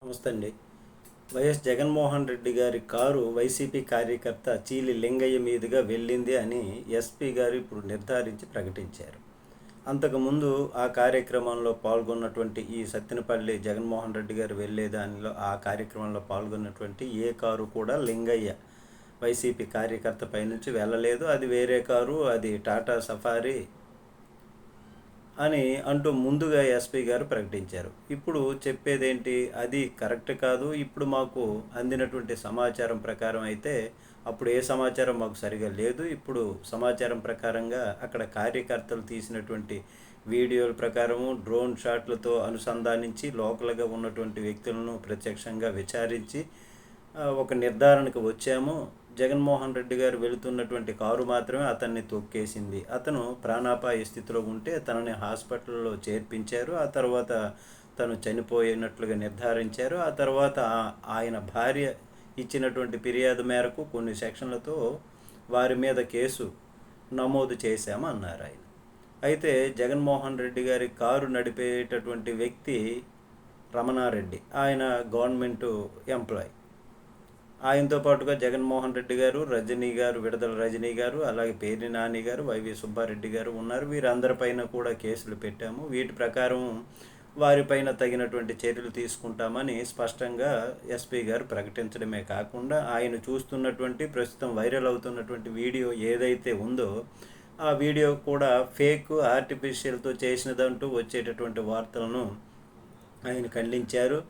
నమస్తే అండి. వైఎస్ జగన్మోహన్ రెడ్డి గారి కారు వైసీపీ కార్యకర్త చీలి లింగయ్య మీదుగా వెళ్ళింది అని ఎస్పీ గారు ఇప్పుడు నిర్ధారించి ప్రకటించారు. అంతకుముందు ఆ కార్యక్రమంలో పాల్గొన్నటువంటి ఈ సత్తెనపల్లి జగన్మోహన్ రెడ్డి గారు వెళ్ళే దానిలో ఆ కార్యక్రమంలో పాల్గొన్నటువంటి ఏ కారు కూడా లింగయ్య వైసీపీ కార్యకర్త పైనుంచి వెళ్ళలేదు. అది వేరే కారు, అది టాటా సఫారీ అని అంటూ ముందుగా ఎస్పీ గారు ప్రకటించారు. ఇప్పుడు చెప్పేదేంటి, అది కరెక్ట్ కాదు. ఇప్పుడు మాకు అందినటువంటి సమాచారం ప్రకారం అయితే అప్పుడు ఏ సమాచారం మాకు సరిగా లేదు. ఇప్పుడు సమాచారం ప్రకారంగా అక్కడ కార్యకర్తలు తీసినటువంటి వీడియోల ప్రకారము డ్రోన్ షాట్లతో అనుసంధానించి లోకల్గా ఉన్నటువంటి వ్యక్తులను ప్రత్యక్షంగా విచారించి ఒక నిర్ధారణకు వచ్చాము. జగన్మోహన్ రెడ్డి గారు వెళుతున్నటువంటి కారు మాత్రమే అతన్ని తొక్కేసింది. అతను ప్రాణాపాయ స్థితిలో ఉంటే తనని హాస్పిటల్లో చేర్పించారు. ఆ తర్వాత తను చనిపోయినట్లుగా నిర్ధారించారు. ఆ తర్వాత ఆయన భార్య ఇచ్చినటువంటి ఫిర్యాదు మేరకు కొన్ని సెక్షన్లతో వారి మీద కేసు నమోదు చేశాము అన్నారు ఆయన. అయితే జగన్మోహన్ రెడ్డి గారి కారు నడిపేటటువంటి వ్యక్తి రమణారెడ్డి, ఆయన గవర్నమెంటు ఎంప్లాయ్. ఆయనతో పాటుగా జగన్మోహన్ రెడ్డి గారు, రజనీ గారు, విడుదల రజనీ గారు, అలాగే పేర్ని నాని గారు, వైవి సుబ్బారెడ్డి గారు ఉన్నారు. వీరందరిపైన కూడా కేసులు పెట్టాము. వీటి ప్రకారం వారిపైన తగినటువంటి చర్యలు తీసుకుంటామని స్పష్టంగా ఎస్పీ గారు ప్రకటించడమే కాకుండా ఆయన చూస్తున్నటువంటి ప్రస్తుతం వైరల్ అవుతున్నటువంటి వీడియో ఏదైతే ఉందో ఆ వీడియో కూడా ఫేక్, ఆర్టిఫిషియల్తో చేసినదంటూ వచ్చేటటువంటి వార్తలను ఆయన ఖండించారు.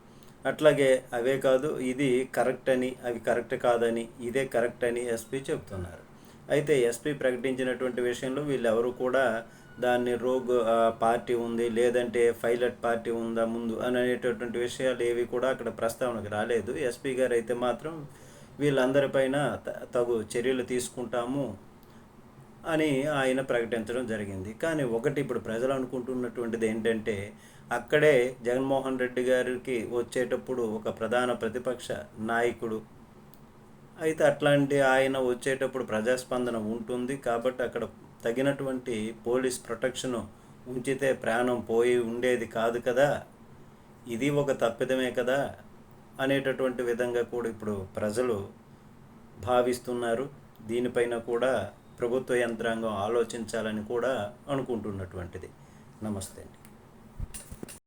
అట్లాగే అవే కాదు, ఇది కరెక్ట్ అని, అవి కరెక్ట్ కాదని, ఇదే కరెక్ట్ అని ఎస్పీ చెప్తున్నారు. అయితే ఎస్పీ ప్రకటించినటువంటి విషయంలో వీళ్ళెవరు కూడా దాన్ని రోగ్ పార్టీ ఉంది, లేదంటే పైలట్ పార్టీ ఉందా ముందు అనేటటువంటి విషయాలు ఏవి కూడా అక్కడ ప్రస్తావనకు రాలేదు. ఎస్పీ గారు అయితే మాత్రం వీళ్ళందరిపైన తగు చర్యలు తీసుకుంటాము అని ఆయన ప్రకటించడం జరిగింది. కానీ ఒకటి ఇప్పుడు ప్రజలు అనుకుంటున్నటువంటిది ఏంటంటే, అక్కడే జగన్మోహన్ రెడ్డి గారికి వచ్చేటప్పుడు ఒక ప్రధాన ప్రతిపక్ష నాయకుడు, అయితే అట్లాంటి ఆయన వచ్చేటప్పుడు ప్రజాస్పందన ఉంటుంది కాబట్టి అక్కడ తగినటువంటి పోలీస్ ప్రొటెక్షను ఉంచితే ప్రాణం పోయి ఉండేది కాదు కదా, ఇది ఒక తప్పిదమే కదా అనేటటువంటి విధంగా కూడా ఇప్పుడు ప్రజలు భావిస్తున్నారు. దీనిపైన కూడా ప్రభుత్వ యంత్రాంగం ఆలోచించాలని కూడా అనుకుంటున్నటువంటిది. నమస్తే అండి.